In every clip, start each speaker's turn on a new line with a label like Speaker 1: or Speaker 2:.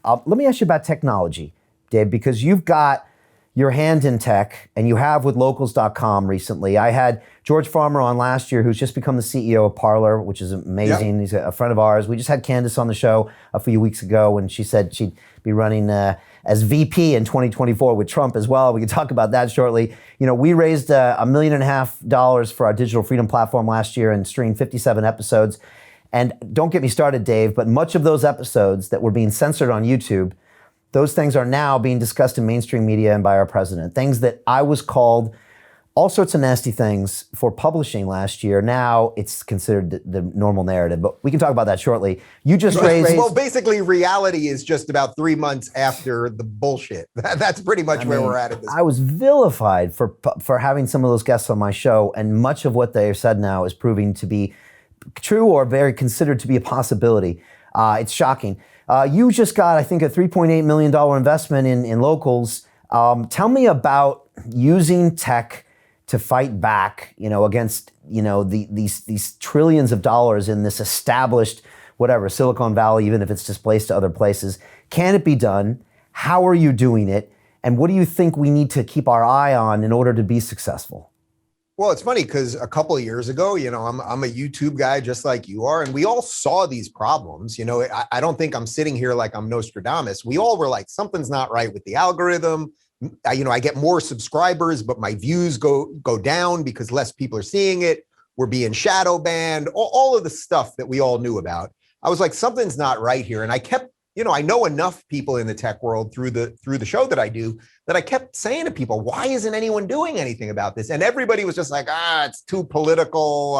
Speaker 1: Let me ask you about technology, Dave, because you've got your hand in tech, and you have with locals.com recently. I had George Farmer on last year, who's just become the CEO of Parler, which is amazing. Yep. He's a friend of ours. We just had Candace on the show a few weeks ago, and she said she'd be running as VP in 2024 with Trump as well. We can talk about that shortly. You know, we raised $1.5 million for our digital freedom platform last year and streamed 57 episodes. And don't get me started, Dave, but much of those episodes that were being censored on YouTube, those things are now being discussed in mainstream media and by our president. Things that I was called all sorts of nasty things for publishing last year. Now it's considered the normal narrative, but we can talk about that shortly. You just raised...
Speaker 2: Well, basically reality is just about 3 months after the bullshit. That's pretty much where we're at this point.
Speaker 1: I was vilified for having some of those guests on my show, and much of what they have said now is proving to be true or very considered to be a possibility. It's shocking. You just got, I think, a $3.8 million investment in locals. Tell me about using tech to fight back, against, these trillions of dollars in this established, Silicon Valley, even if it's displaced to other places. Can it be done? How are you doing it? And what do you think we need to keep our eye on in order to be successful?
Speaker 2: Well, it's funny because a couple of years ago, I'm a YouTube guy just like you are, and we all saw these problems. I don't think I'm sitting here like I'm Nostradamus. We all were like, something's not right with the algorithm. I get more subscribers, but my views go down because less people are seeing it. We're being shadow banned, all of the stuff that we all knew about. I was like, something's not right here. And I kept, I know enough people in the tech world through the show that I do, that I kept saying to people, why isn't anyone doing anything about this? And everybody was just like, it's too political.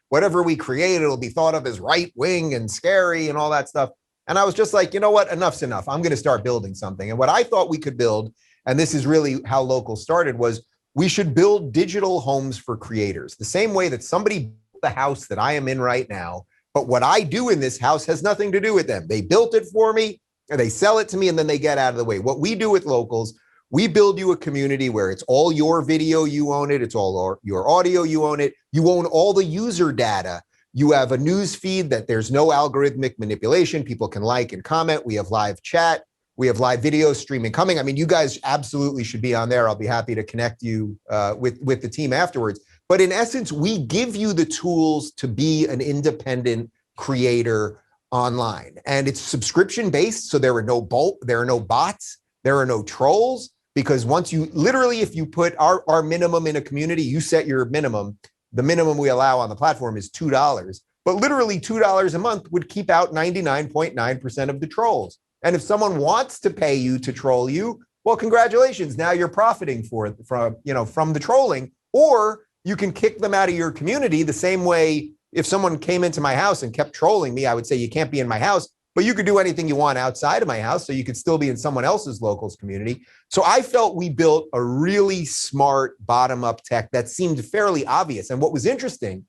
Speaker 2: Whatever we create, it'll be thought of as right wing and scary and all that stuff. And I was just like, you know what? Enough's enough. I'm going to start building something. And what I thought we could build, and this is really how Local started, was we should build digital homes for creators, the same way that somebody built the house that I am in right now. But what I do in this house has nothing to do with them. They built it for me, and they sell it to me, and then they get out of the way. What we do with Locals, we build you a community where it's all your video, you own it. It's all your audio, you own it. You own all the user data. You have a news feed that there's no algorithmic manipulation. People can like and comment. We have live chat. We have live video streaming coming. I mean, you guys absolutely should be on there. I'll be happy to connect you with the team afterwards. But in essence, we give you the tools to be an independent creator online. And it's subscription based. So there are no bots, there are no trolls, because once you literally, if you put our minimum in a community, you set your minimum. The minimum we allow on the platform is $2, but literally $2 a month would keep out 99.9% of the trolls. And if someone wants to pay you to troll you, well, congratulations. Now you're profiting from the trolling, or you can kick them out of your community the same way. If someone came into my house and kept trolling me, I would say, you can't be in my house, but you could do anything you want outside of my house. So you could still be in someone else's Locals community. So I felt we built a really smart bottom-up tech that seemed fairly obvious. And what was interesting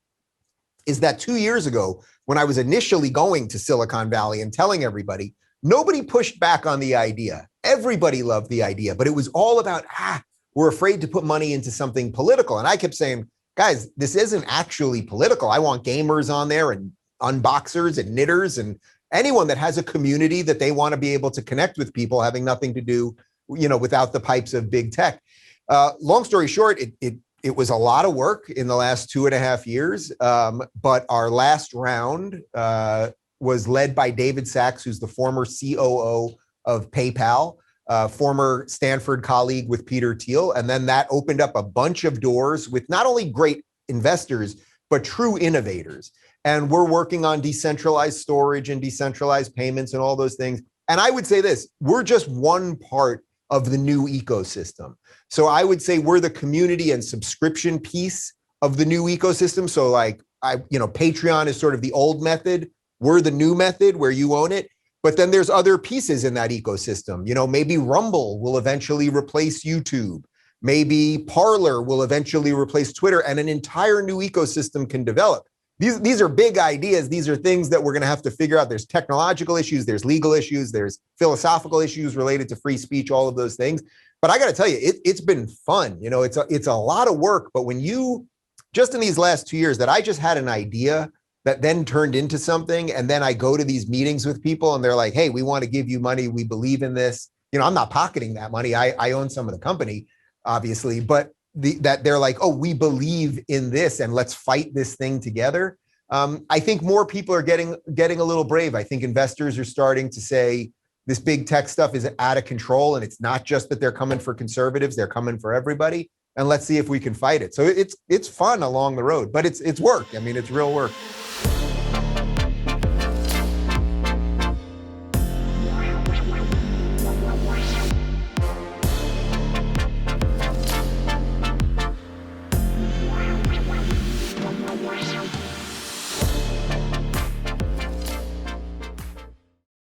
Speaker 2: is that 2 years ago, when I was initially going to Silicon Valley and telling everybody, nobody pushed back on the idea. Everybody loved the idea, but it was all about, we're afraid to put money into something political. And I kept saying, guys, this isn't actually political. I want gamers on there and unboxers and knitters and anyone that has a community that they want to be able to connect with people having nothing to do, without the pipes of big tech. Long story short, it was a lot of work in the last 2.5 years. But our last round was led by David Sachs, who's the former COO of PayPal, former Stanford colleague with Peter Thiel. And then that opened up a bunch of doors with not only great investors, but true innovators. And we're working on decentralized storage and decentralized payments and all those things. And I would say this, we're just one part of the new ecosystem. So I would say we're the community and subscription piece of the new ecosystem. So Patreon is sort of the old method. We're the new method where you own it. But then there's other pieces in that ecosystem. Maybe Rumble will eventually replace YouTube. Maybe Parler will eventually replace Twitter, and an entire new ecosystem can develop. These are big ideas. These are things that we're going to have to figure out. There's technological issues, there's legal issues, there's philosophical issues related to free speech, all of those things. But I got to tell you, it's been fun. It's a lot of work. But when just in these last 2 years that I just had an idea that then turned into something. And then I go to these meetings with people and they're like, hey, we want to give you money. We believe in this. I'm not pocketing that money. I own some of the company, obviously, but that they're like, oh, we believe in this and let's fight this thing together. I think more people are getting a little brave. I think investors are starting to say this big tech stuff is out of control. And it's not just that they're coming for conservatives, they're coming for everybody. And let's see if we can fight it. So it's fun along the road, but it's work. I mean, it's real work.